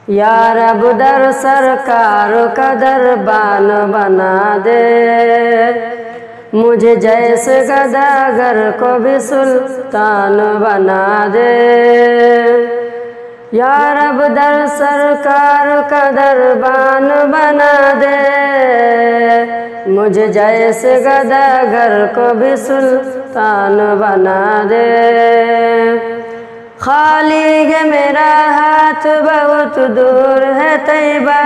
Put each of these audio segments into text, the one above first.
یا رب در سرکار کا دربان بنا دے، مجھے جیسے گداگر کو بھی سلطان بنا دے۔ یا رب در سرکار کا دربان بنا دے، مجھے جیسے گداگر کو بھی سلطان بنا دے۔ خالی ہے میرا ہاتھ بہت دور ہے طیبہ،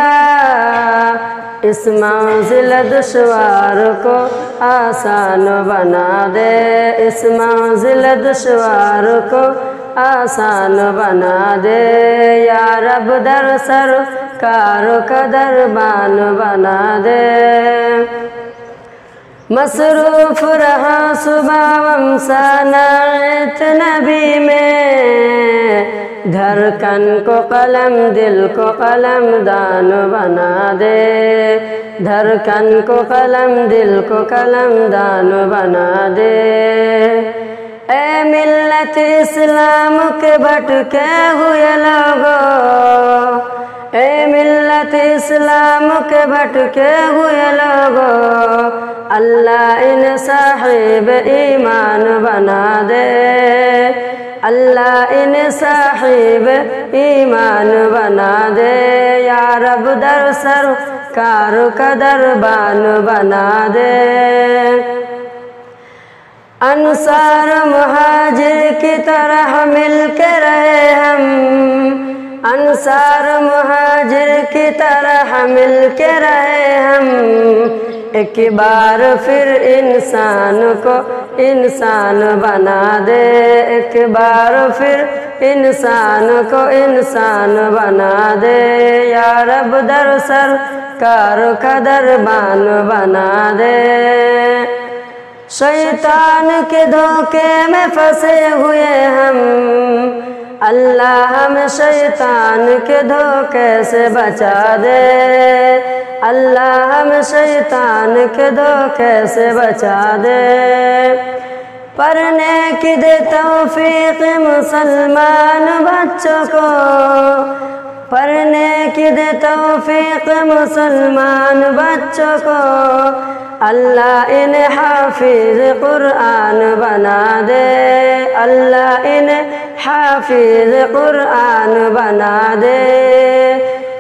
اس منزل دشوار کو آسان بنا دے، اس منزل دشوار کو آسان بنا دے۔ یا رب در سرکار کا دربان بنا دے۔ مصروف رہا صبح ومسا نعت نبی میں، دھڑکن کو قلم دل کو قلم دان بنا دے، دھڑکن کو قلم دل کو قلم دان بنا دے۔ اے ملت اسلام کے بھٹکے ہوئے لوگوں، اے ملت اسلام کے بھٹکے ہوئے لوگوں، اللہ ان صاحب ایمان بنا دے، اللہ ان صاحب ایمان بنا دے۔ یا رب در سرکار کا دربان بنا دے۔ انصار مہاجر کی طرح مل کے رہے ہم، انصار مہاجر کی طرح مل کے رہے ہم، ایک بار پھر انسان کو انسان بنا دے، ایک بار پھر انسان کو انسان بنا دے۔ یا رب در سرکار کا دربان بنا دے۔ شیطان کے دھوکے میں پھنسے ہوئے ہم، اللہ ہمیں شیطان کے دھوکے سے بچا دے، اللہ ہمیں شیطان کے دھوکے سے بچا دے۔ پڑھنے کی دے توفیق مسلمان بچوں کو، پڑھنے کی دے توفیق مسلمان بچوں کو، اللہ انہیں حافظ قرآن بنا دے، اللہ انہیں حافظ قرآن بنا دے۔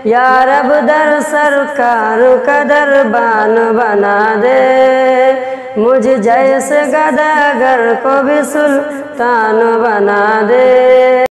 یا رب در سرکار کا دربان بنا دے، مجھ جیسے گداگر کو بھی سلطان بنا دے۔